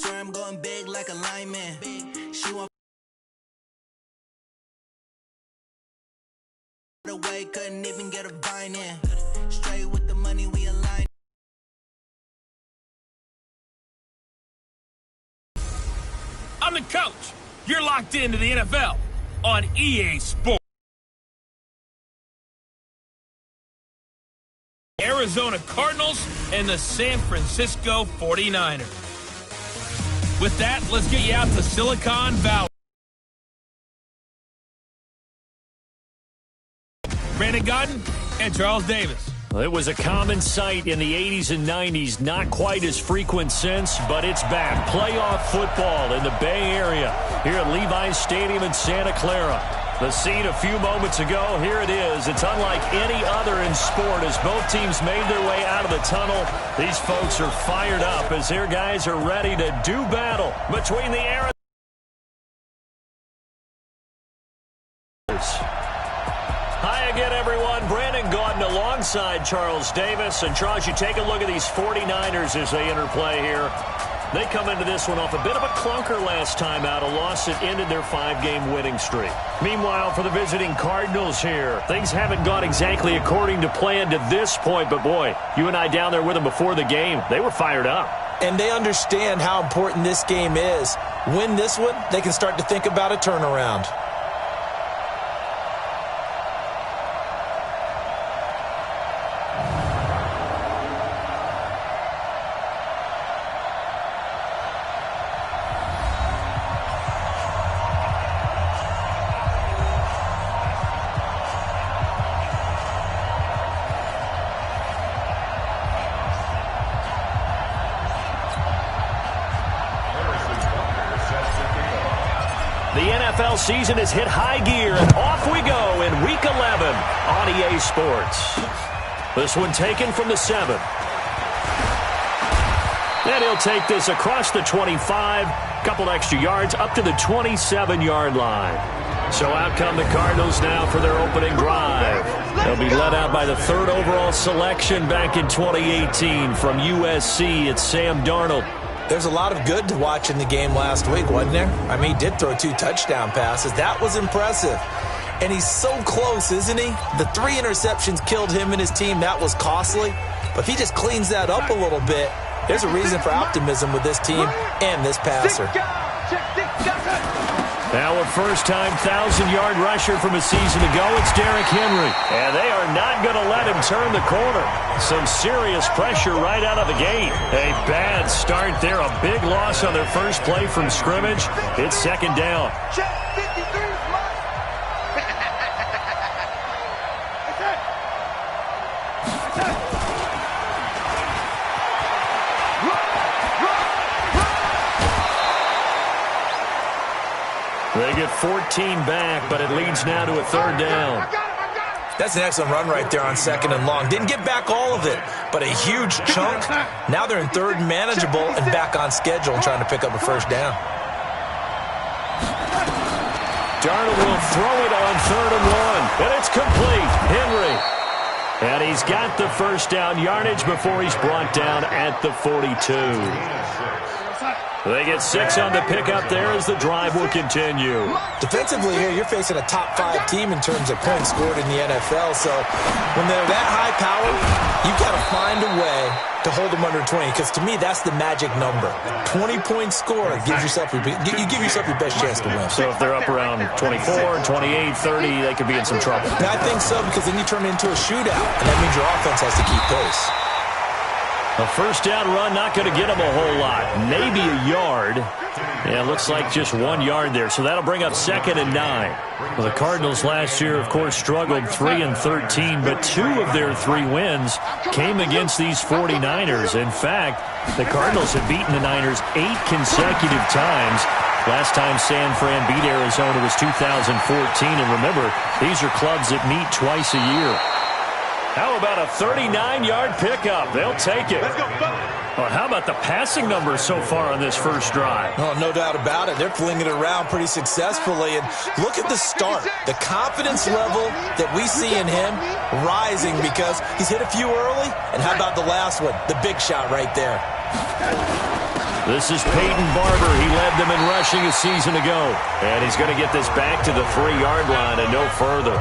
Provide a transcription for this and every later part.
swear I'm going big like a lineman. She want away, couldn't even get a vine in. Straight with the money, we align. I'm the coach. You're locked into the NFL on EA Sports. Arizona Cardinals and the San Francisco 49ers. With that, let's get you out to Silicon Valley. Brandon Godden and Charles Davis. Well, it was a common sight in the 80s and 90s, not quite as frequent since, but it's back. Playoff football in the Bay Area here at Levi's Stadium in Santa Clara. The scene a few moments ago, here it is. It's unlike any other in sport as both teams made their way out of the tunnel. These folks are fired up as their guys are ready to do battle between the Arizona. Hi again, everyone. Brandon Gaudin alongside Charles Davis. And, Charles, you take a look at these 49ers as they interplay here. They come into this one off a bit of a clunker last time out, a loss that ended their 5-game winning streak. Meanwhile, for the visiting Cardinals here, things haven't gone exactly according to plan to this point. But, boy, you and I down there with them before the game, they were fired up. And they understand how important this game is. Win this one, they can start to think about a turnaround. The NFL season has hit high gear, and off we go in Week 11 on EA Sports. This one taken from the 7. And he'll take this across the 25, couple extra yards, up to the 27-yard line. So out come the Cardinals now for their opening drive. They'll be led out by the 3rd overall selection back in 2018 from USC. It's Sam Darnold. There's a lot of good to watch in the game last week, wasn't there? I mean, he did throw 2 touchdown passes. That was impressive. And he's so close, isn't he? The 3 interceptions killed him and his team. That was costly. But if he just cleans that up a little bit, there's a reason for optimism with this team and this passer. Now a first-time 1,000-yard rusher from a season ago, it's Derrick Henry. And they are not going to let him turn the corner. Some serious pressure right out of the gate. A bad start there, a big loss on their first play from scrimmage. It's 2nd down. They get 14 back, but it leads now to a 3rd down. That's an excellent run right there on 2nd and long. Didn't get back all of it, but a huge chunk. Now they're in 3rd and manageable and back on schedule and trying to pick up a 1st down. Darnold will throw it on 3rd and 1, and it's complete. Henry. And he's got the 1st down yardage before he's brought down at the 42. They get 6 on the pickup there as the drive will continue. Defensively here, you're facing a top 5 team in terms of points scored in the NFL. So when they're that high power, you've got to find a way to hold them under 20. Because to me, that's the magic number. 20-point score gives yourself you give yourself your best chance to win. So if they're up around 24, 28, 30, they could be in some trouble. I think so, because then you turn it into a shootout, and that means your offense has to keep pace. A 1st down run, not going to get him a whole lot. Maybe a yard. Yeah, it looks like just 1 yard there. So that'll bring up 2nd and 9. Well, the Cardinals last year, of course, struggled 3-13, but 2 of their 3 wins came against these 49ers. In fact, the Cardinals have beaten the Niners 8 consecutive times. Last time San Fran beat Arizona was 2014. And remember, these are clubs that meet twice a year. How about a 39-yard pickup? They'll take it. Well, how about the passing numbers so far on this first drive? Oh, no doubt about it. They're flinging it around pretty successfully. And look at the start. The confidence level that we see in him rising because he's hit a few early. And how about the last one? The big shot right there. This is Peyton Barber. He led them in rushing a season ago. And he's going to get this back to the 3-yard line and no further.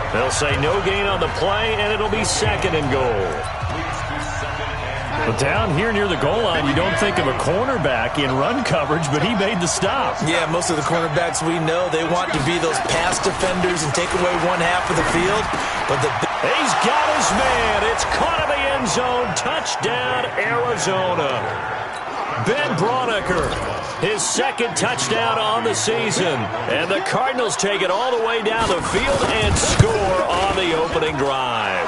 They'll say no gain on the play, and it'll be 2nd and goal. But down here near the goal line, you don't think of a cornerback in run coverage, but he made the stop. Yeah, most of the cornerbacks we know, they want to be those pass defenders and take away one half of the field. But he's got his man. It's caught in the end zone. Touchdown, Arizona. Ben Braunecker, his 2nd touchdown on the season. And the Cardinals take it all the way down the field and score on the opening drive.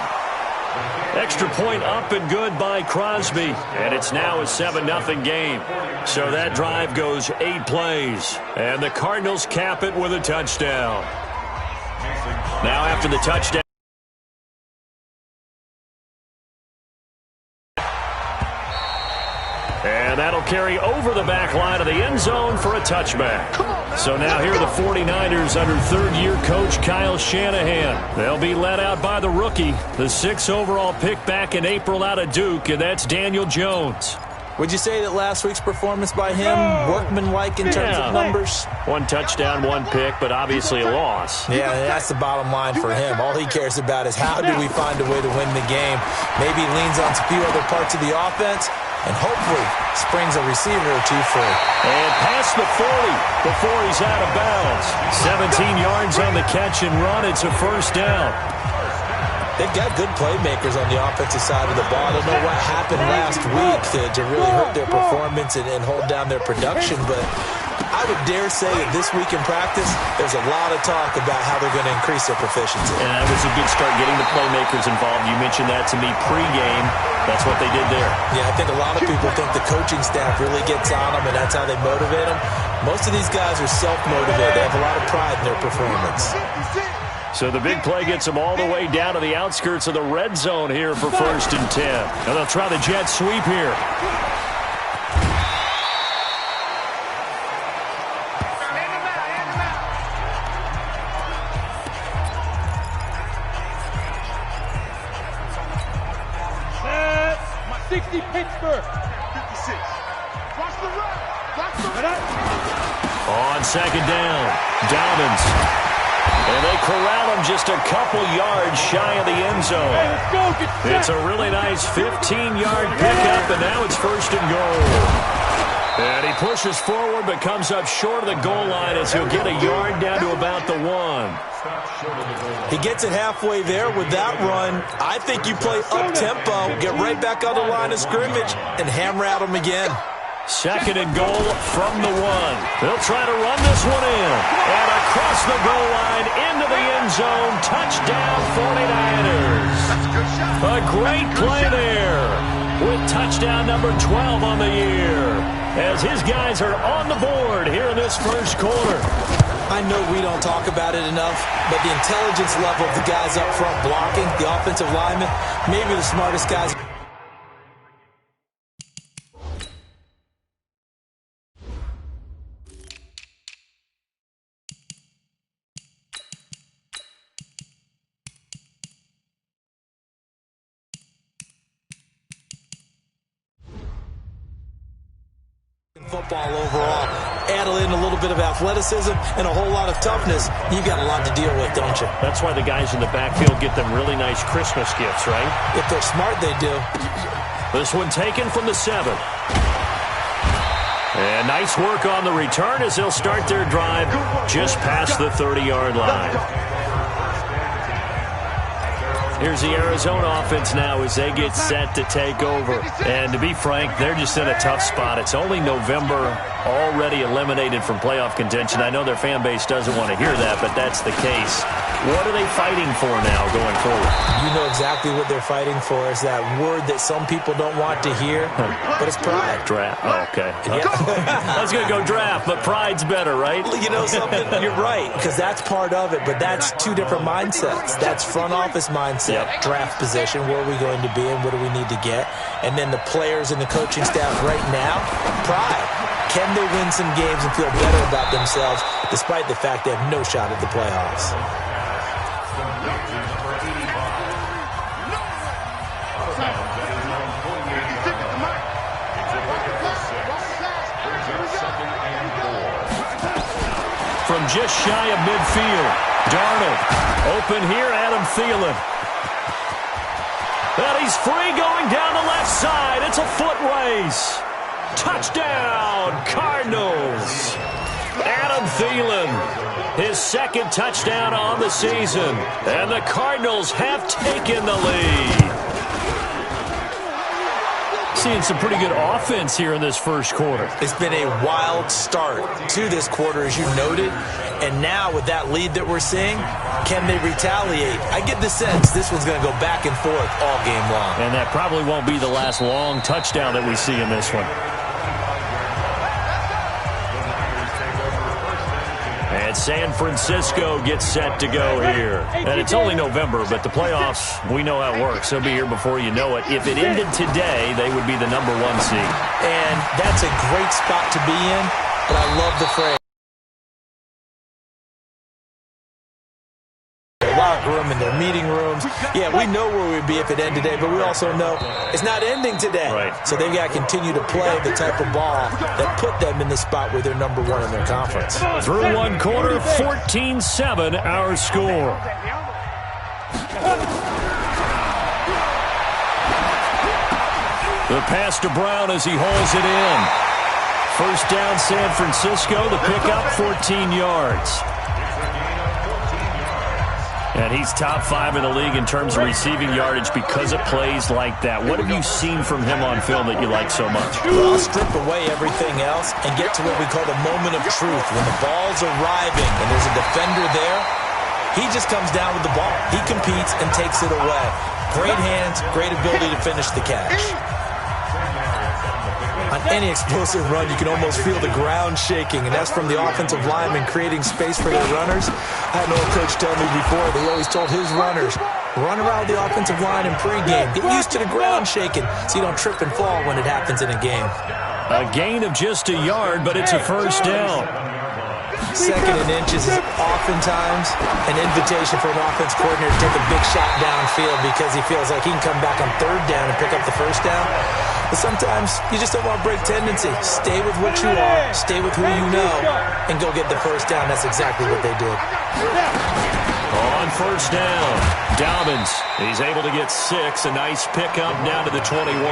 Extra point up and good by Crosby. And it's now a 7-0 game. So that drive goes 8 plays. And the Cardinals cap it with a touchdown. Now after the touchdown. And that'll carry over the back line of the end zone for a touchback. So now here are the 49ers under 3rd-year coach Kyle Shanahan. They'll be led out by the rookie, the 6th overall pick back in April out of Duke, and that's Daniel Jones. Would you say that last week's performance by him, workmanlike in terms of numbers? 1 touchdown, 1 pick, but obviously a loss. Yeah, that's the bottom line for him. All he cares about is how do we find a way to win the game. Maybe he leans on a few other parts of the offense and hopefully springs a receiver or 2 free. And past the 40 before he's out of bounds. 17 yards on the catch and run. It's a 1st down. They've got good playmakers on the offensive side of the ball. I don't know what happened last week to really hurt their performance and hold down their production, but I would dare say that this week in practice, there's a lot of talk about how they're going to increase their proficiency. And that was a good start, getting the playmakers involved. You mentioned that to me pregame. That's what they did there. Yeah, I think a lot of people think the coaching staff really gets on them, and that's how they motivate them. Most of these guys are self-motivated. They have a lot of pride in their performance. So the big play gets them all the way down to the outskirts of the red zone here for 1st and 10. And they'll try the jet sweep here. My 60 Pittsburgh. 56. Watch the run. Watch the run. On 2nd down, Dobbins. And they corral him just a couple yards shy of the end zone. Hey, let's go. Get set. It's a really nice 15-yard pickup, and now it's 1st and goal. And he pushes forward but comes up short of the goal line as he'll get a yard down to about the 1. He gets it halfway there with that run. I think you play up-tempo, get right back on the line of scrimmage, and hammer at him again. 2nd and goal from the 1. They'll try to run this one in. And across the goal line into the end zone. Touchdown 49ers. A great play there with touchdown number 12 on the year. As his guys are on the board here in this 1st quarter. I know we don't talk about it enough, but the intelligence level of the guys up front blocking, the offensive linemen, maybe the smartest guys. Football overall. Add in a little bit of athleticism and a whole lot of toughness. You've got a lot to deal with, don't you? That's why the guys in the backfield get them really nice Christmas gifts, right? If they're smart, they do. This one taken from the 7. And nice work on the return as they'll start their drive just past the 30-yard line. Here's the Arizona offense now as they get set to take over. And to be frank, they're just in a tough spot. It's only November, already eliminated from playoff contention. I know their fan base doesn't want to hear that, but that's the case. What are they fighting for now going forward? You know exactly what they're fighting for. Is that word that some people don't want to hear, but it's pride. Draft. Oh, okay. Yeah. I was going to go draft, but pride's better, right? You know something? You're right, because that's part of it, but that's 2 different mindsets. That's front office mindset, draft position, where are we going to be and what do we need to get? And then the players and the coaching staff right now, pride. Can they win some games and feel better about themselves despite the fact they have no shot at the playoffs? from just shy of midfield. Darnold, open here, Adam Thielen. And he's free going down the left side. It's a foot race. Touchdown, Cardinals. Adam Thielen, his second touchdown on the season. And the Cardinals have taken the lead. Seeing some pretty good offense here in this first quarter. It's been a wild start to this quarter, as you noted. And now with that lead that we're seeing, can they retaliate? I get the sense this one's going to go back and forth all game long. And that probably won't be the last long touchdown that we see in this one. And San Francisco gets set to go here. And it's only November, but the playoffs, we know how it works. They'll be here before you know it. If it ended today, they would be the #1 seed. And that's a great spot to be in, but I love the phrase. Locker room and their meeting rooms. Yeah, we know where we'd be if it ended today, but we also know it's not ending today. Right. So they've got to continue to play the type of ball that put them in the spot where they're #1 in their conference. Through one quarter, 14-7 our score. The pass to Brown as he hauls it in. First down, San Francisco. The pickup, 14 yards. And he's top 5 in the league in terms of receiving yardage because of plays like that. What have you seen from him on film that you like so much? Well, I'll strip away everything else and get to what we call the moment of truth. When the ball's arriving and there's a defender there, he just comes down with the ball. He competes and takes it away. Great hands, great ability to finish the catch. On any explosive run, you can almost feel the ground shaking, and that's from the offensive linemen creating space for their runners. I had an old coach tell me before, they always told his runners, run around the offensive line in pregame. Get used to the ground shaking so you don't trip and fall when it happens in a game. A gain of just a yard, but it's a first down. Second and inches is oftentimes an invitation for an offense coordinator to take a big shot downfield because he feels like he can come back on third down and pick up the first down. But sometimes you just don't want to break tendency. Stay with what you are, stay with who you know, and go get the first down. That's exactly what they did. On first down, Dobbins, he's able to get 6. A nice pickup down to the 21.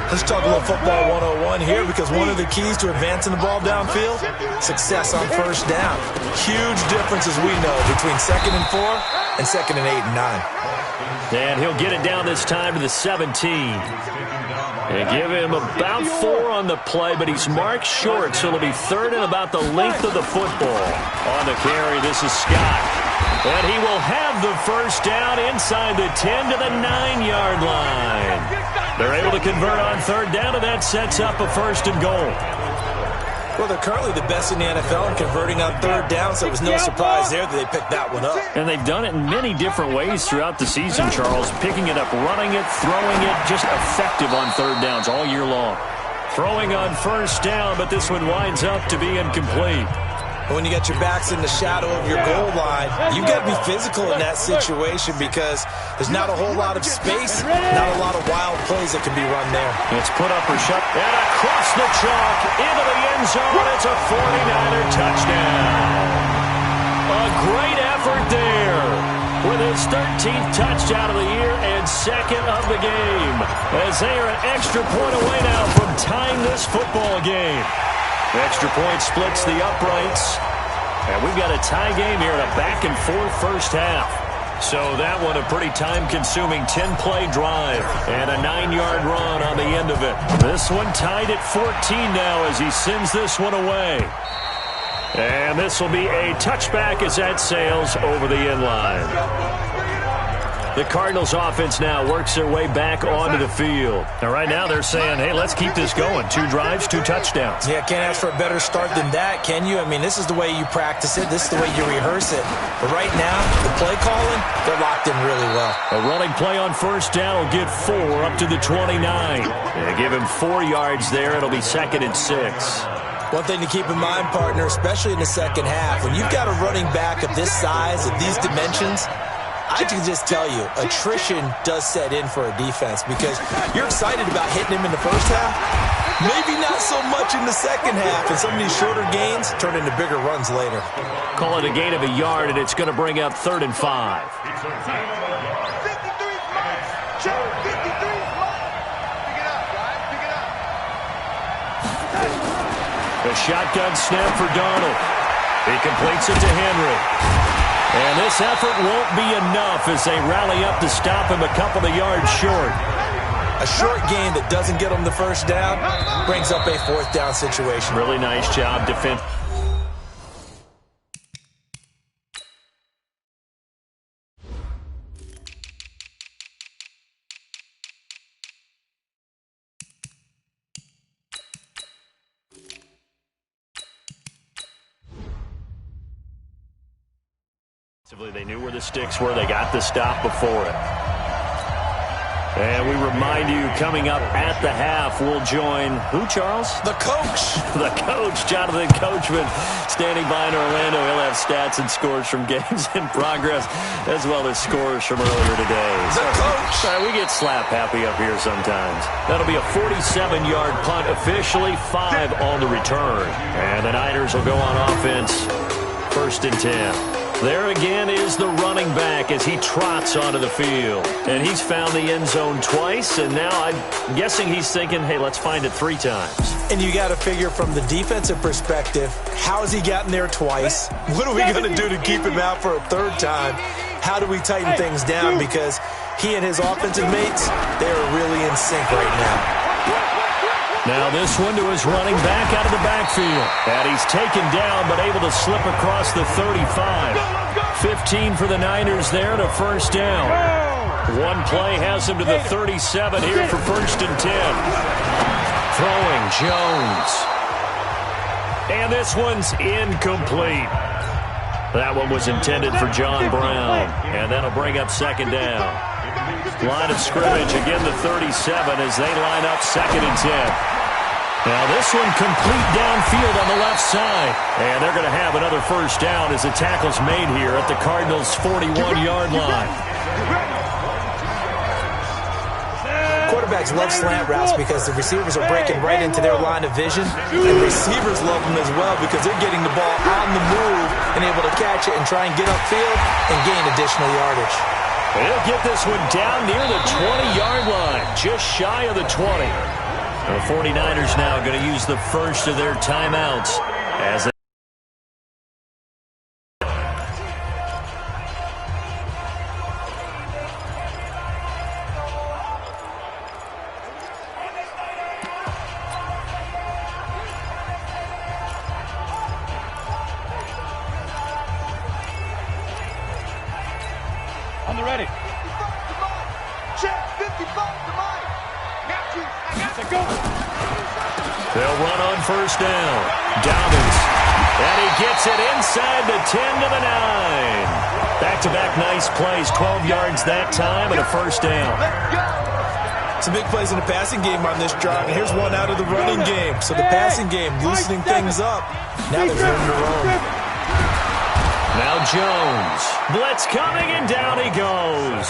Let's talk a little football 101 here because one of the keys to advancing the ball downfield, success on first down. Huge difference, as we know, between 2nd and 4 and 2nd and 8 and 9. And he'll get it down this time to the 17. And give him about 4 on the play, but he's marked short, so it'll be 3rd and about the length of the football. On the carry, this is Scott. And he will have the first down inside the 10 to the 9-yard line. They're able to convert on 3rd down, and that sets up a 1st and goal. Well, they're currently the best in the NFL in converting on 3rd down, so it was no surprise there that they picked that one up. And they've done it in many different ways throughout the season, Charles. Picking it up, running it, throwing it, just effective on 3rd downs all year long. Throwing on 1st down, but this one winds up to be incomplete. When you got your backs in the shadow of your goal line, you've got to be physical in that situation because there's not a whole lot of space, not a lot of wild plays that can be run there. It's put up or shut, and across the chalk, into the end zone. It's a 49er touchdown. A great effort there with his 13th touchdown of the year and 2nd of the game, as they are an extra point away now from tying this football game. Extra point splits the uprights. And we've got a tie game here in a back-and-forth first half. So that one a pretty time-consuming 10-play drive and a 9-yard run on the end of it. This one tied at 14 now as he sends this one away. And this will be a touchback as that sails over the end line. The Cardinals offense now works their way back onto the field. And right now they're saying, hey, let's keep this going. 2 drives, 2 touchdowns. Yeah, can't ask for a better start than that, can you? I mean, this is the way you practice it. This is the way you rehearse it. But right now, the play calling, they're locked in really well. A running play on first down will get 4 up to the 29. They give him 4 yards there. It'll be 2nd and 6. One thing to keep in mind, partner, especially in the second half, when you've got a running back of this size, of these dimensions, I can just tell you, attrition does set in for a defense because you're excited about hitting him in the first half, Maybe not so much in the second half, and some of these shorter gains turn into bigger runs later. Call it a gain of a yard, and it's going to bring up 3rd and 5. 53's mine. Check, 53's mine. Pick it up, guys. Pick it up. A shotgun snap for Darnold. He completes it to Henry. And this effort won't be enough as they rally up to stop him a couple of yards short. A short gain that doesn't get them the first down brings up a 4th down situation. Really nice job defense. They knew where the sticks were. They got the stop before it. And we remind you, coming up at the half, we'll join who, Charles? The coach. The coach, Jonathan Coachman, standing by in Orlando. He'll have stats and scores from games in progress, as well as scores from earlier today. The coach. Sorry, we get slap happy up here sometimes. That'll be a 47-yard punt, officially 5 on the return. And the Niners will go on offense, 1st and 10. There again is the running back as he trots onto the field. And he's found the end zone twice, and now I'm guessing he's thinking, hey, let's find it 3 times. And you got to figure from the defensive perspective, how has he gotten there twice? What are we going to do to keep him out for a 3rd time? How do we tighten things down? Because he and his offensive mates, they are really in sync right now. Now this one to his running back out of the backfield. And he's taken down but able to slip across the 35. 15 for the Niners there to 1st down. One play has him to the 37 here for 1st and 10. Throwing Jones. And this one's incomplete. That one was intended for John Brown. And that'll bring up 2nd down. Line of scrimmage, again the 37 as they line up 2nd and 10. Now this one complete downfield on the left side. And they're going to have another 1st down as the tackle's made here at the Cardinals' 41-yard line. Quarterbacks love slant routes because the receivers are breaking right into their line of vision. And receivers love them as well because they're getting the ball on the move and able to catch it and try and get upfield and gain additional yardage. They'll get this one down near the 20-yard line, just shy of the 20. The 49ers now going to use the first of their timeouts as they On the ready. 55 to mine. Check, 55 to mine. Matthews, I got to go. they'll run on 1st down. Dobbins. And he gets it inside the 10 to the 9. Back-to-back nice plays. 12 yards that time and a 1st down. Some big plays in the passing game on this drive. And here's one out of the running game. So the passing game loosening things up. Now there's room to roam. Now Jones. Blitz coming, and down he goes.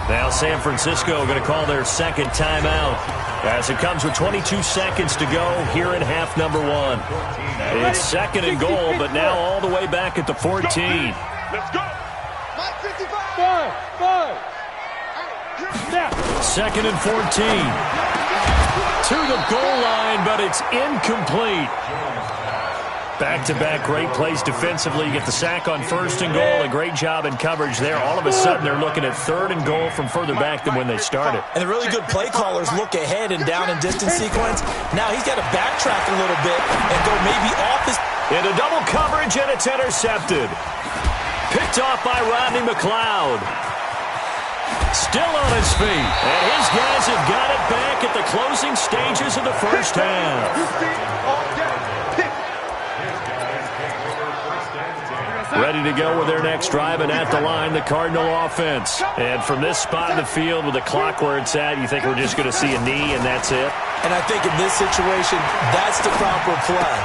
Now San Francisco going to call their 2nd timeout as it comes with 22 seconds to go here in half number 1. It's 2nd and goal, but now all the way back at the 14. Let's go. 5. 2nd and 14. To the goal line, but it's incomplete. Back-to-back great plays defensively. You get the sack on 1st and goal. A great job in coverage there. All of a sudden, they're looking at 3rd and goal from further back than when they started. And the really good play callers look ahead and down and distance sequence. Now he's got to backtrack a little bit and go maybe off his... Into double coverage, and it's intercepted. Picked off by Rodney McLeod. Still on his feet. And his guys have got it back at the closing stages of the 1st half. Ready to go with their next drive, and at the line, the Cardinal offense. And from this spot in the field with the clock where it's at, you think we're just going to see a knee and that's it? And I think in this situation, that's the proper play.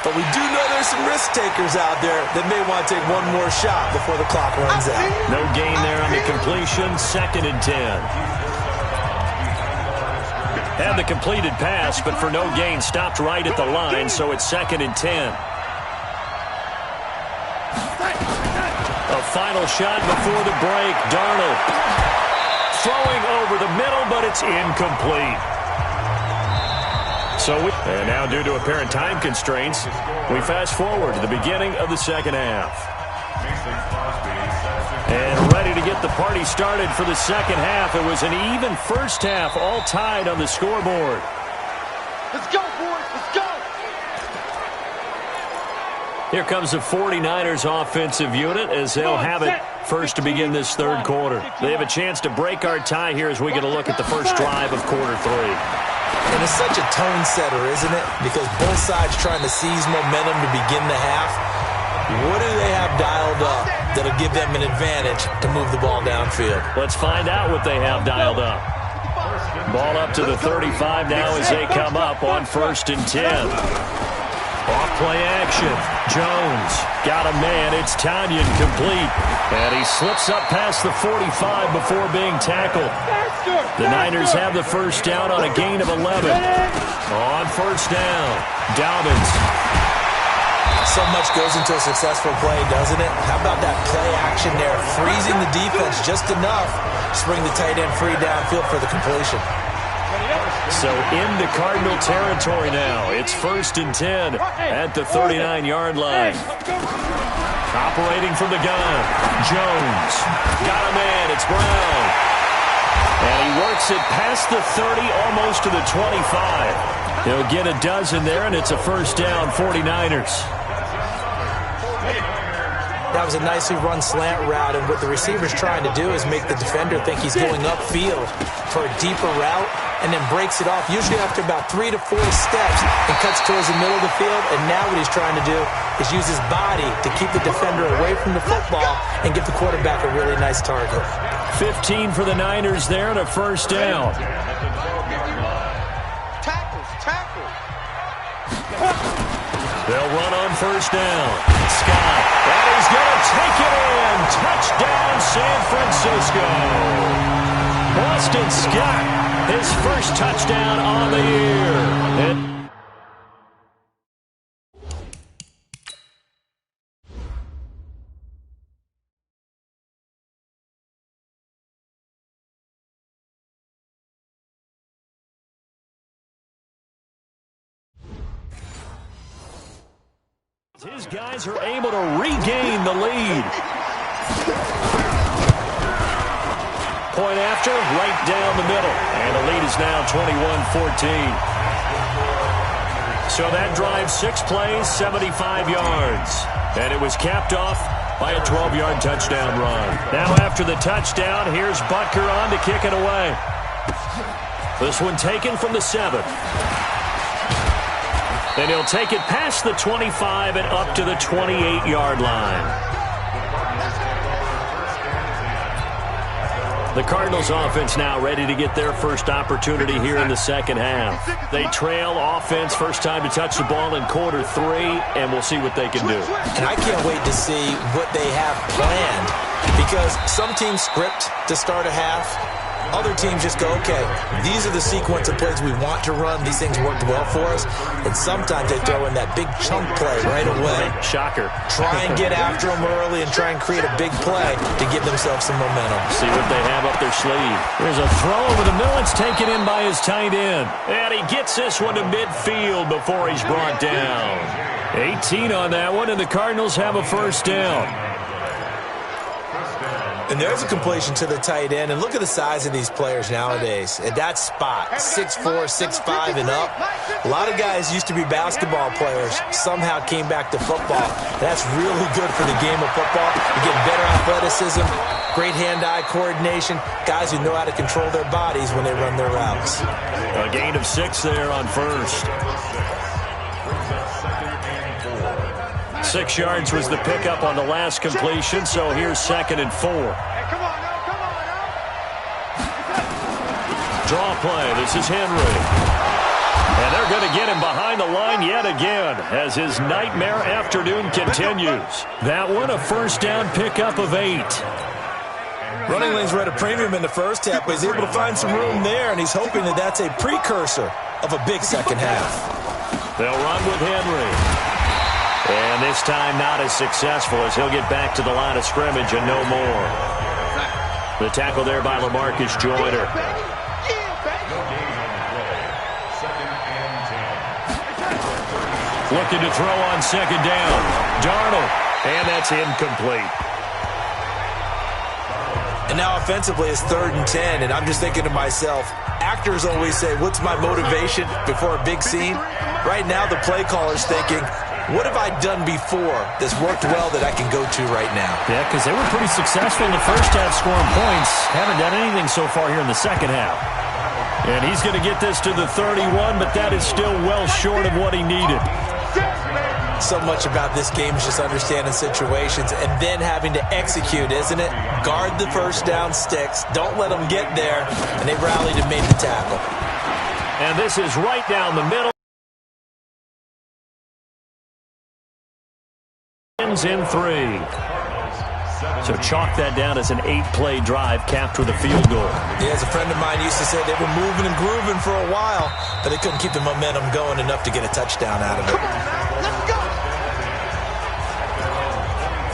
But we do know there's some risk takers out there that may want to take one more shot before the clock runs out. No gain there on the completion, 2nd and 10. Had the completed pass, but for no gain, stopped right at the line, so it's 2nd and 10. A final shot before the break. Darnold throwing over the middle, but it's incomplete. And now, due to apparent time constraints, we fast forward to the beginning of the second half. And ready to get the party started for the second half. It was an even first half, all tied on the scoreboard. Let's go, boys. Let's go. Here comes the 49ers offensive unit as they'll have it first to begin this third quarter. They have a chance to break our tie here as we get a look at the first drive of quarter 3. And it's such a tone setter, isn't it? Because both sides trying to seize momentum to begin the half. What do they have dialed up that'll give them an advantage to move the ball downfield? Let's find out what they have dialed up. Ball up to the 35 now as they come up on 1st and 10. Off play action. Jones got a man. It's Tanyan complete. And he slips up past the 45 before being tackled. The Niners have the first down on a gain of 11. On 1st down, Dobbins. So much goes into a successful play, doesn't it? How about that play action there? Freezing the defense just enough to bring the tight end free downfield for the completion. So into Cardinal territory now. It's 1st and 10 at the 39-yard line. Operating from the gun. Jones. Got a man. It's Brown. And he works it past the 30, almost to the 25. He'll get a dozen there, and it's a first down, 49ers. That was a nicely run slant route, and what the receiver's trying to do is make the defender think he's going upfield for a deeper route, and then breaks it off, usually after about 3 to 4 steps, and cuts towards the middle of the field. And now what he's trying to do is use his body to keep the defender away from the football and give the quarterback a really nice target. 15 for the Niners there, and a first down. Tackles. They'll run on first down. Scott, and he's going to take it in. Touchdown, San Francisco. Boston Scott, his first touchdown on the year. His guys are able to regain the lead. Point after, right down the middle. And the lead is now 21-14. So that drive, 6 plays, 75 yards. And it was capped off by a 12-yard touchdown run. Now after the touchdown, here's Butker on to kick it away. This one taken from the 7. And he'll take it past the 25 and up to the 28-yard line. The Cardinals offense now ready to get their first opportunity here in the second half. They trail offense, first time to touch the ball in quarter 3, and we'll see what they can do. And I can't wait to see what they have planned, because some teams script to start a half. Other teams just go, okay, these are the sequence of plays we want to run. These things worked well for us. And sometimes they throw in that big chunk play right away. Shocker. Try and get after them early and try and create a big play to give themselves some momentum. See what they have up their sleeve. There's a throw over the middle. It's taken in by his tight end. And he gets this one to midfield before he's brought down. 18 on that one, and the Cardinals have a first down. And there's a completion to the tight end. And look at the size of these players nowadays. At that spot, 6'4", 6'5", and up. A lot of guys used to be basketball players, somehow came back to football. That's really good for the game of football. You get better athleticism, great hand-eye coordination, guys who know how to control their bodies when they run their routes. A gain of 6 there on first. 6 yards was the pickup on the last completion, so here's 2nd and 4. Draw play. This is Henry. And they're going to get him behind the line yet again as his nightmare afternoon continues. That one, a first down pickup of 8. Running lanes were at a premium in the first half, but he's able to find some room there, and he's hoping that that's a precursor of a big second half. They'll run with Henry. And this time not as successful as he'll get back to the line of scrimmage and no more. The tackle there by LaMarcus Joyner. Looking to throw on second down. Darnold. And that's incomplete. And now offensively it's 3rd and 10, and I'm just thinking to myself, actors always say, what's my motivation before a big scene? Right now the play caller's thinking, what have I done before that's worked well that I can go to right now? Yeah, because they were pretty successful in the first half scoring points. Haven't done anything so far here in the second half. And he's going to get this to the 31, but that is still well short of what he needed. So much about this game is just understanding situations and then having to execute, isn't it? Guard the first down sticks. Don't let them get there. And they rallied and made the tackle. And this is right down the middle. Ends in 3. So chalk that down as an 8-play drive capped with a field goal. Yeah, as a friend of mine used to say, they were moving and grooving for a while, but they couldn't keep the momentum going enough to get a touchdown out of it. Let's go.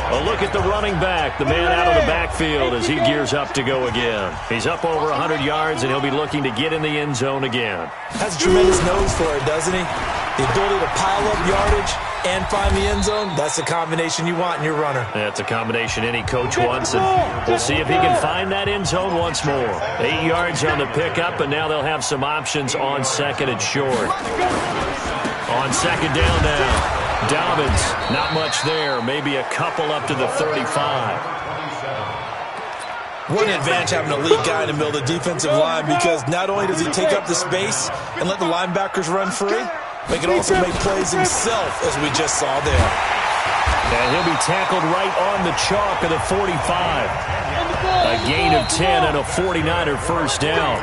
A look at the running back, the man out of the backfield as he gears up to go again. He's up over 100 yards, and he'll be looking to get in the end zone again. Has a tremendous nose for it, doesn't he? The ability to pile up yardage and find the end zone, that's the combination you want in your runner. That's a combination any coach wants, and we'll see if he can find that end zone once more. 8 yards on the pickup, and now they'll have some options on second and short. On second down now. Dobbins, not much there. Maybe a couple up to the 35. One advantage having a lead guy in the middle of the defensive line, because not only does he take up the space and let the linebackers run free, but he can also make plays himself, as we just saw there. And he'll be tackled right on the chalk of the 45. A gain of 10 and a 49er first down.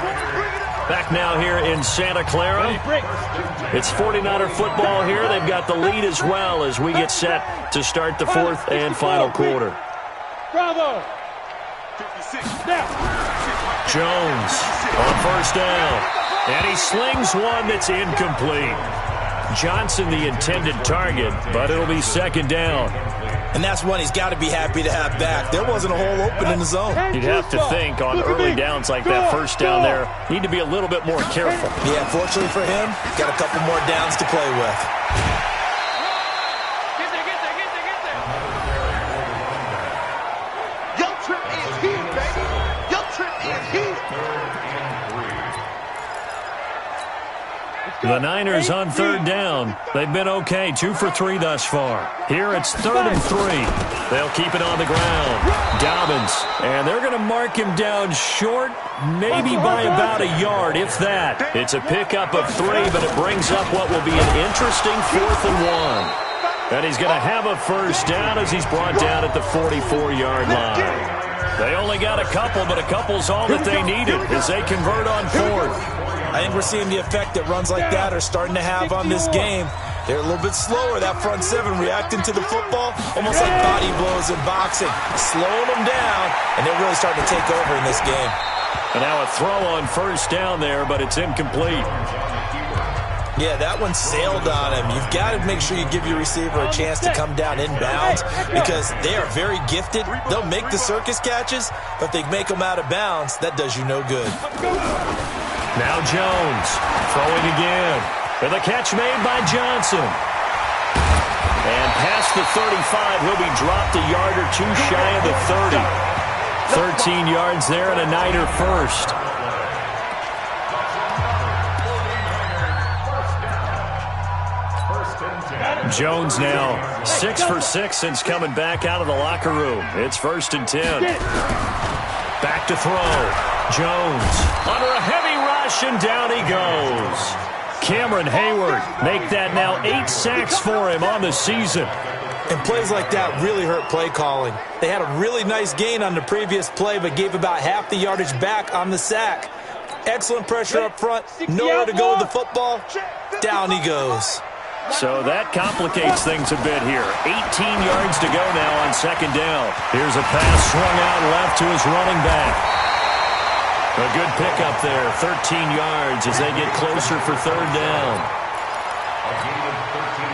Back now here in Santa Clara. It's 49er football here. They've got the lead as well as we get set to start the fourth and final quarter. Bravo. Jones on first down. And he slings one that's incomplete. Johnson the intended target, but it'll be second down. And that's one he's got to be happy to have back. There wasn't a hole open in the zone. You'd have to think on early downs like that first down there, need to be a little bit more careful. Yeah, fortunately for him, got a couple more downs to play with. Your trip is here, baby. Your trip is here. The Niners on third down. They've been okay, 2 for 3 thus far. Here it's 3rd and 3. They'll keep it on the ground. Dobbins, and they're going to mark him down short, maybe by about a yard, if that. It's a pickup of 3, but it brings up what will be an interesting 4th and 1. And he's going to have a first down as he's brought down at the 44-yard line. They only got a couple, but a couple's all that they needed as they convert on 4th. I think we're seeing the effect that runs like that are starting to have on this game. They're a little bit slower, that front seven, reacting to the football, almost like body blows in boxing, slowing them down, and they're really starting to take over in this game. And now a throw on first down there, but it's incomplete. Yeah, that one sailed on him. You've got to make sure you give your receiver a chance to come down inbounds, because they are very gifted. They'll make the circus catches, but if they make them out of bounds, that does you no good. Now Jones throwing again. And the catch made by Johnson. And past the 35, he'll be dropped a yard or two shy of the 30. 13 yards there and a Niner first. Jones now 6 for 6 since coming back out of the locker room. It's 1st and 10. Back to throw. Jones under a heavy rush, and down he goes. Cameron Hayward make that now 8 sacks for him on the season. And plays like that really hurt play calling. They had a really nice gain on the previous play, but gave about half the yardage back on the sack. Excellent pressure up front. Nowhere to go with the football. Down he goes. So that complicates things a bit here. 18 yards to go now on second down. Here's a pass swung out left to his running back. A good pickup there, 13 yards as they get closer for third down.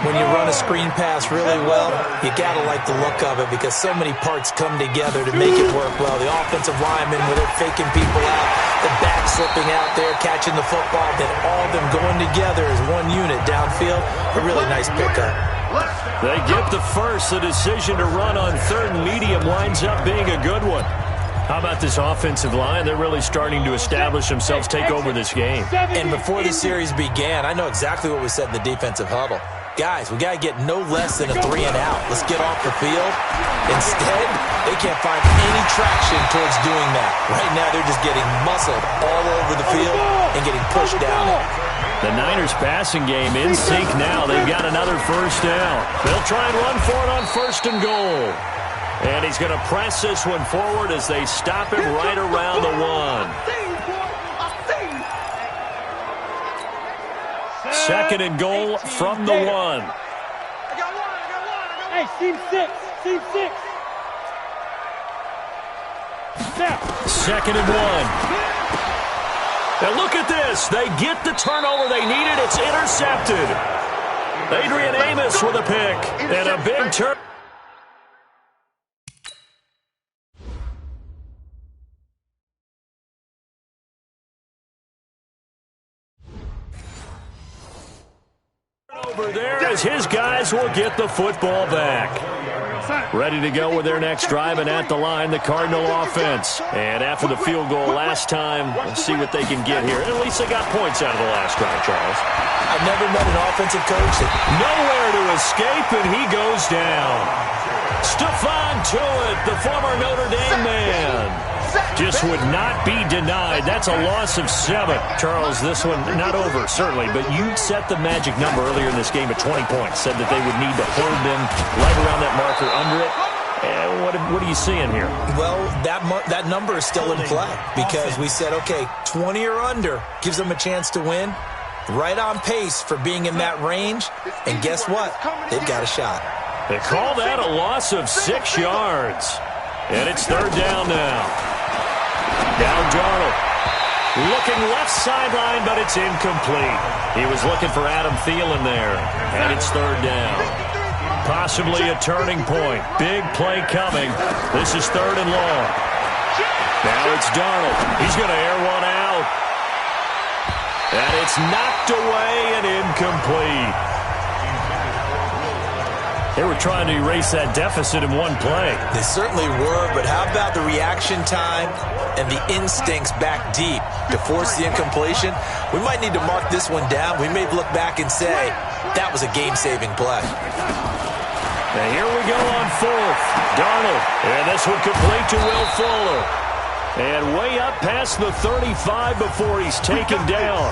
When you run a screen pass really well, you got to like the look of it because so many parts come together to make it work well. The offensive linemen, where they're faking people out, the back slipping out there, catching the football, then all of them going together as one unit downfield. A really nice pickup. They get the first. The decision to run on third and medium winds up being a good one. How about this offensive line? They're really starting to establish themselves, take over this game. And before the series began, I know exactly what we said in the defensive huddle. Guys, we got to get no less than a 3 and out. Let's get off the field. Instead, they can't find any traction towards doing that. Right now, they're just getting muscled all over the field and getting pushed down. The Niners passing game in sync now. They've got another first down. They'll try and run for it on first and goal. And he's going to press this one forward as they stop him right around the 1. Second and goal from the 1. Hey, seam 6. Seam 6. Now. Second and 1. Now look at this. They get the turnover they needed. It's intercepted. Adrian Amos with a pick and a big turn. Over there as his guys will get the football back. Ready to go with their next drive, and at the line, the Cardinal offense. And after the field goal last time, we'll see what they can get here. At least they got points out of the last drive, Charles. I've never met an offensive coach that nowhere to escape, and he goes down. Stephon Tuitt, the former Notre Dame man, just would not be denied. That's a loss of 7. Charles, this one not over, certainly, but you set the magic number earlier in this game at 20 points. Said that they would need to hold them right around that marker under it. What are you seeing here? Well, that number is still in play because we said, okay, 20 or under gives them a chance to win. Right on pace for being in that range. And guess what? They've got a shot. They call that a loss of 6 yards. And it's third down now. Down Darnold. Looking left sideline, but it's incomplete. He was looking for Adam Thielen there. And it's third down. Possibly a turning point. Big play coming. This is third and long. Now it's Darnold. He's going to air one out. And it's knocked away and incomplete. They were trying to erase that deficit in one play. They certainly were, but how about the reaction time and the instincts back deep to force the incompletion? We might need to mark this one down. We may look back and say, that was a game-saving play. Now here we go on fourth. Darnold, and this one complete to Will Fuller. And way up past the 35 before he's taken down.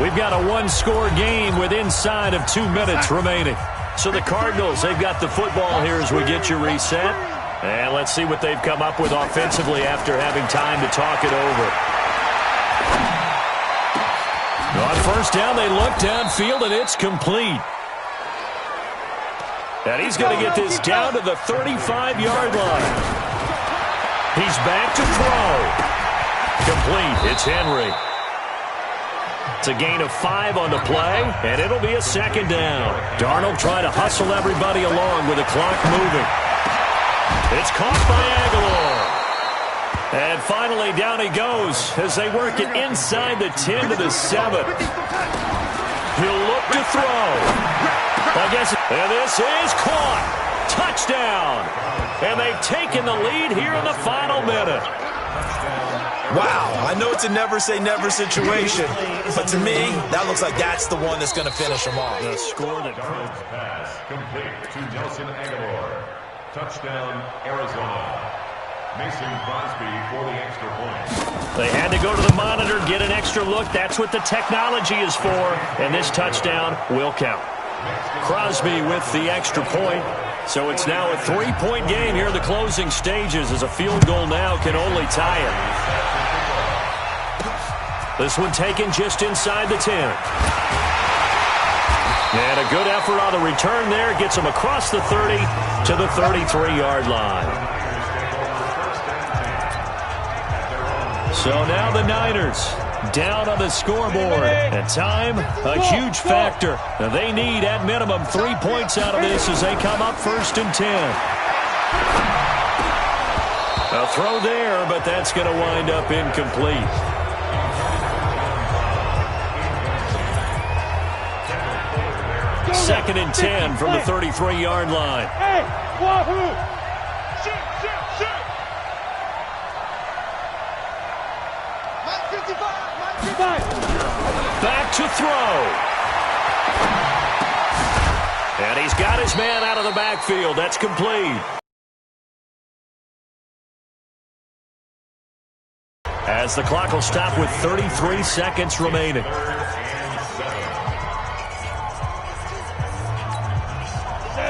We've got a one-score game with inside of 2 minutes remaining. So the Cardinals, they've got the football here as we get you reset. And let's see what they've come up with offensively after having time to talk it over. On first down, they look downfield, and it's complete. And he's going to get this down to the 35-yard line. He's back to throw. Complete. It's Henry. It's a gain of 5 on the play, and it'll be a second down. Darnold trying to hustle everybody along with the clock moving. It's caught by Aguilar. And finally, down he goes as they work it inside the 10 to the 7. He'll look to throw. And this is caught. Touchdown. And they've taken the lead here in the final minute. Wow, I know it's a never-say-never situation, but to me, that looks like that's the one that's going to finish them off. The score that Darnold's pass complete to Nelson Aguilar. Touchdown, Arizona. Mason Crosby for the extra point. They had to go to the monitor, get an extra look. That's what the technology is for, and this touchdown will count. Crosby with the extra point. So it's now a 3-point game here in the closing stages as a field goal now can only tie it. This one taken just inside the 10. And a good effort on the return there. Gets him across the 30 to the 33-yard line. So now the Niners down on the scoreboard. And time, a huge factor. Now they need, at minimum, 3 points out of this as they come up 1st and 10. A throw there, but that's going to wind up incomplete. Second and 10 from the 33-yard line. Hey, wahoo! Shoot! Mike 55! Back to throw. And he's got his man out of the backfield. That's complete. As the clock will stop with 33 seconds remaining.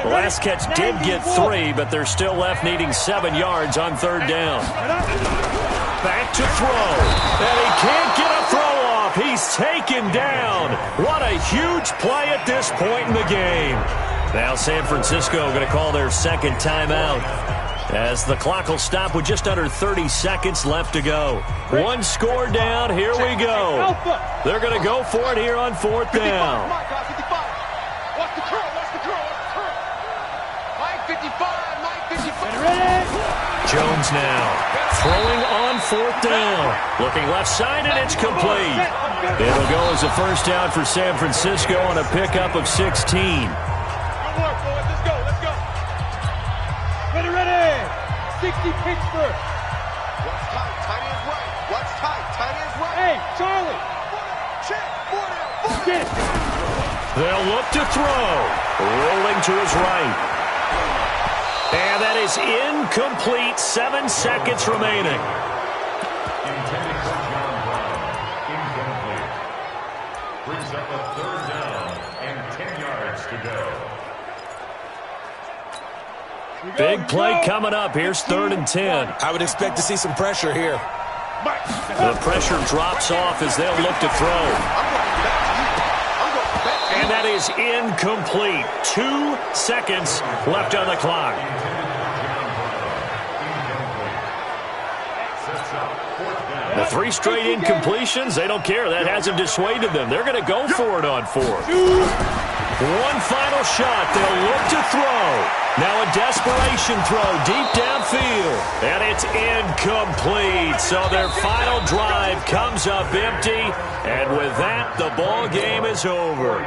The last catch did get 3, but they're still left needing 7 yards on 3rd down. Back to throw. And he can't get a throw off. He's taken down. What a huge play at this point in the game. Now San Francisco going to call their second timeout as the clock will stop with just under 30 seconds left to go. 1 score down. Here we go. They're going to go for it here on 4th down. Mike 55! Jones now throwing on 4th down. Looking left side, and it's complete. It'll go as a 1st down for San Francisco on a pickup of 16. Ready! 60 Pittsburgh. What's tight? Tight ends right. What's tight? Tight ends right. Hey, Charlie. Check. 4 down. Get it. They'll look to throw. Rolling to his right. And that is incomplete. 7 seconds remaining. Intended for John Brown. Incomplete. Brings up a 3rd down and 10 yards to go. Big play coming up. Here's 3rd and 10. I would expect to see some pressure here. The pressure drops off as they'll look to throw. And that is incomplete. 2 seconds left on the clock. The 3 straight incompletions, they don't care. That hasn't dissuaded them. They're going to go for it on 4th. 1 final shot. They'll look to throw. Now a desperation throw deep downfield. And it's incomplete. So their final drive comes up empty. And with that, the ball game is over.